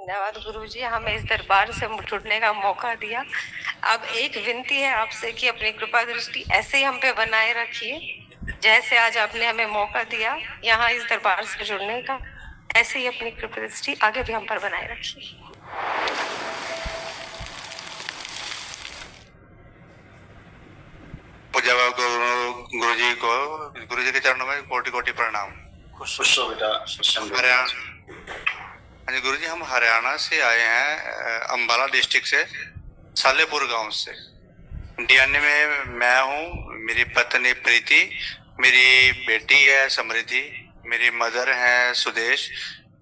धन्यवाद गुरुजी, हमें इस दरबार से जुड़ने का मौका दिया। अब एक विनती है आपसे कि अपनी कृपा दृष्टि ऐसे ही हम पे बनाए रखिए, जैसे आज आपने हमें मौका दिया यहाँ इस दरबार से जुड़ने का, ऐसे ही अपनी कृपा दृष्टि आगे भी हम पर बनाए रखिए। पूज्य गुरु जी को, गुरु जी के चरणों में कोटि कोटि प्रणाम। खुश हो बेटा। हरियाणा, हाँ जी गुरु जी, हम हरियाणा से आए हैं, अंबाला डिस्ट्रिक्ट से, सालेपुर गांव से। डीएनए में मैं हूँ, मेरी पत्नी प्रीति, मेरी बेटी है समृद्धि, मेरी मदर है सुदेश,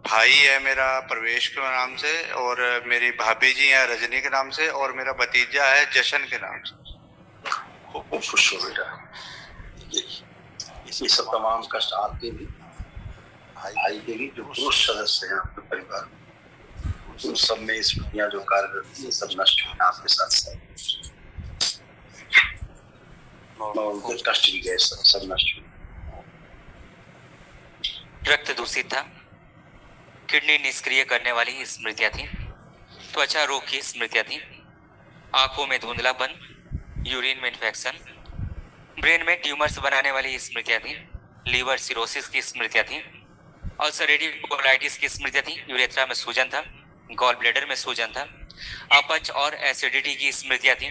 भाई है मेरा प्रवेश के नाम से, और मेरी भाभी जी है रजनी के नाम से, और मेरा भतीजा है जशन के नाम से। खूब खुश हो बेटा। ये सब तमाम कष्ट आपके भी, भाई के भी, जो पुरुष सदस्य हैं आपके परिवार में, उन सब में इस दुनिया जो कार्य करती है सब नष्ट हुए आपके साथ साथ। उनके कष्ट भी गए, सब नष्ट हुए। रक्त दूषित था, किडनी निष्क्रिय करने वाली स्मृतियां थी, त्वचा रोग की स्मृतियां थी, आंखों में धुंधलापन, यूरिन में इन्फेक्शन, ब्रेन में ट्यूमर्स बनाने वाली स्मृतियां थी, लीवर सिरोसिस की स्मृतियां थी, अल्सरेटिव कोलाइटिस की स्मृतियां थी, यूरेथ्रा में सूजन था, गॉल ब्लैडर में सूजन था, अपच और एसिडिटी की स्मृतियां थी,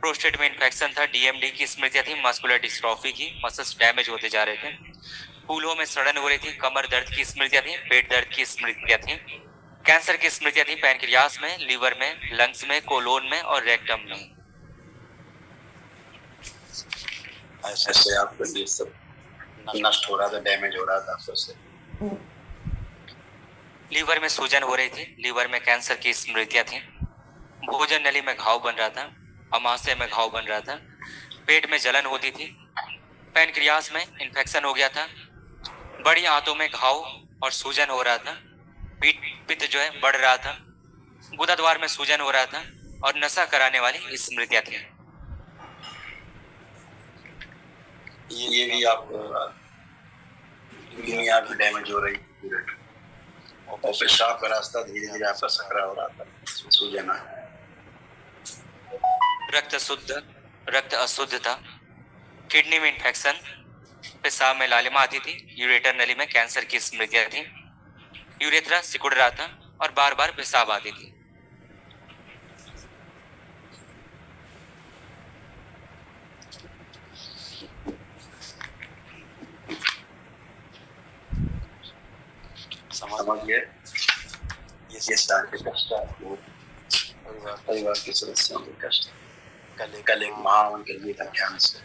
प्रोस्टेट में इन्फेक्शन था, डीएमडी की स्मृतियां थी, मस्कुलर डिस्ट्रॉफी की, मसल्स डैमेज होते जा रहे थे, फूलों में सड़न हो रही थी, कमर दर्द की स्मृतियां थी, पेट दर्द की स्मृतियां थी, कैंसर की स्मृतियां थी, पैनक्रियास में, लीवर में, लंग्स में, कोलोन में और रेक्टम में। ऐसे आपको ये सब नष्ट हो रहा था, डैमेज हो रहा था आपको से। लीवर में सूजन हो रही थी, लीवर में कैंसर की स्मृतियां थी, भोजन नली में घाव बन रहा था, अमाशय में घाव बन रहा था, पेट में जलन होती थी, पैनक्रियास में इन्फेक्शन हो गया था, बड़ी आंतों में घाव और सूजन हो रहा था, पित्त जो है बढ़ रहा था, गुदाद्वार में सूजन हो रहा था और नशा कराने वाली स्मृतियां थी। ये भी आपको दुनिया भी डैमेज हो रही थी, और पेशाब का रास्ता धीरे धीरे आपका सकरा हो रहा था, सूजन। रक्त अशुद्ध था, किडनी में इन्फेक्शन, पेशाब में लालिमा आती थी, यूरेटर नली में कैंसर की स्मृतियां थी, यूरेथ्रा सिकुड़ रहा था और बार बार पेशाब आती थी। समझ गए ये सारे कष्ट परिवार के सदस्यों के कष्ट। कल एक महावन के लिए ध्यान से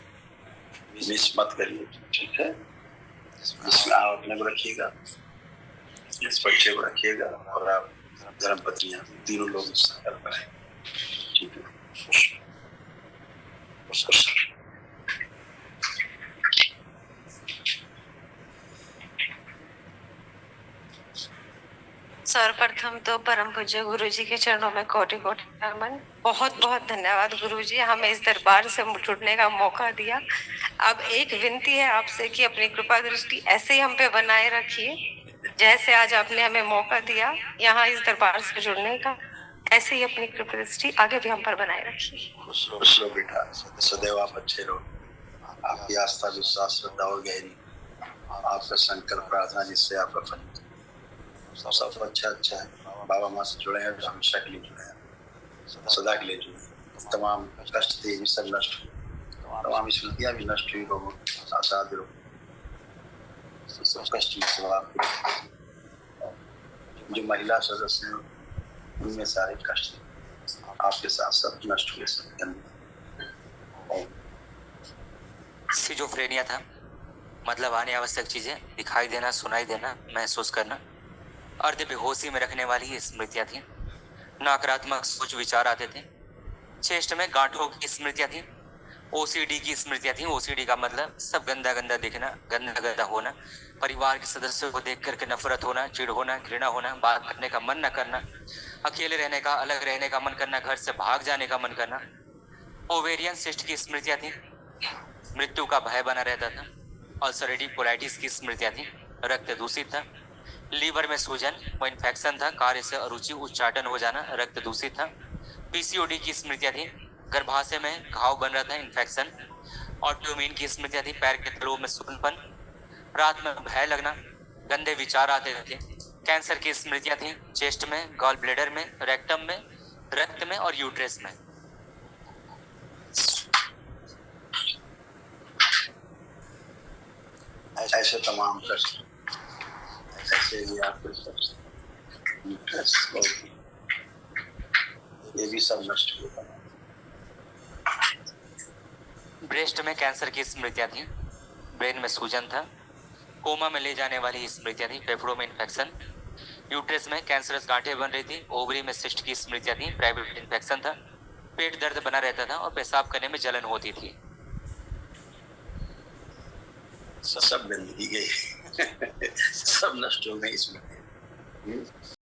मिस मत करिए, ठीक है? जिसमें आप अपने को रखिएगा, इस बच्चे को रखिएगा, और आप धर्म पत्नियां तीनों लोग संकल्प करें, ठीक है? सर्वप्रथम तो परम पूज्य गुरु जी के चरणों में कोटि कोटि नमन। बहुत बहुत धन्यवाद गुरु जी, हमें इस दरबार से जुड़ने का मौका दिया। अब एक विनती है आपसे कि अपनी कृपा दृष्टि ऐसे ही हम पे बनाए रखिए, जैसे आज आपने हमें मौका दिया यहाँ इस दरबार से जुड़ने का, ऐसे ही अपनी कृपा दृष्टि आगे भी हम पर बनाए रखिए। खुश रहो बेटा, सदैव आप अच्छे रहो। आपकी आस्था विश्वास श्रद्धा और गहरी, आपका संकल्प प्रार्थना जिससे आपका फल सब अच्छा है। बाबा माँ से जुड़े हैं तो हमेशा के लिए जुड़े हैं, सदा के लिए जुड़े। तमाम कष्ट थे भी सब नष्ट हुए, तमाम स्मृतियाँ भी नष्ट हुई। बहुत आसाद रहो, सब कष्ट में सब आपके जो महिला सदस्य हैं उनमें सारे कष्ट आपके साथ सब नष्ट हुए, सब। सिजोफ्रेनिया था, मतलब आने आवश्यक चीजें दिखाई देना, सुनाई देना, महसूस करना, अर्ध बेहोशी में रखने वाली स्मृतियां थी, नकारात्मक सोच विचार आते थे, चेस्ट में गांठों की स्मृतियां थी, ओसीडी की स्मृतियां थी। ओसीडी का मतलब सब गंदा गंदा दिखना, गंदा गंदा होना, परिवार के सदस्यों को देख करके नफरत होना, चिढ़ होना, घृणा होना, बात करने का मन न करना, अकेले रहने का, अलग रहने का मन करना, घर से भाग जाने का मन करना। ओवेरियन सिस्ट की स्मृतियां थी, मृत्यु का भय बना रहता था। अल्सरेटिव कोलाइटिस की स्मृतियां थी, रक्त दूषित था, लीवर में सूजन व इन्फेक्शन था, कार्य से अरुचि, उच्चाटन हो जाना, रक्त दूषित था। पीसीओडी की स्मृतियां थी, गर्भाशय में घाव बन रहा था, इन्फेक्शन। ऑटोइम्यून की स्मृतियां थी, पैर के तलुओं में सूखनपन, रात में भय लगना, गंदे विचार आते थे। कैंसर की स्मृतियां थी, चेस्ट में, गॉल ब्लेडर में, रेक्टम में, रक्त में और यूट्रस में। ऐसे तमाम प्रश्न, ऐसे ही आपके प्रश्न, ये भी सब नष्ट होगा। ब्रेस्ट में कैंसर की स्मृतियां थी, ब्रेन में सूजन था, कोमा में ले जाने वाली स्मृतियां थी, फेफड़ों में इन्फेक्शन। यूट्रस में कैंसरस गांठें बन रही थी, ओवरी में सिस्ट की स्मृतियां थी, प्राइवेट इन्फेक्शन था, पेट दर्द बना रहता था और पेशाब करने में जलन होती थी। सब गंदगी गई सब नष्ट हो गई इसमें।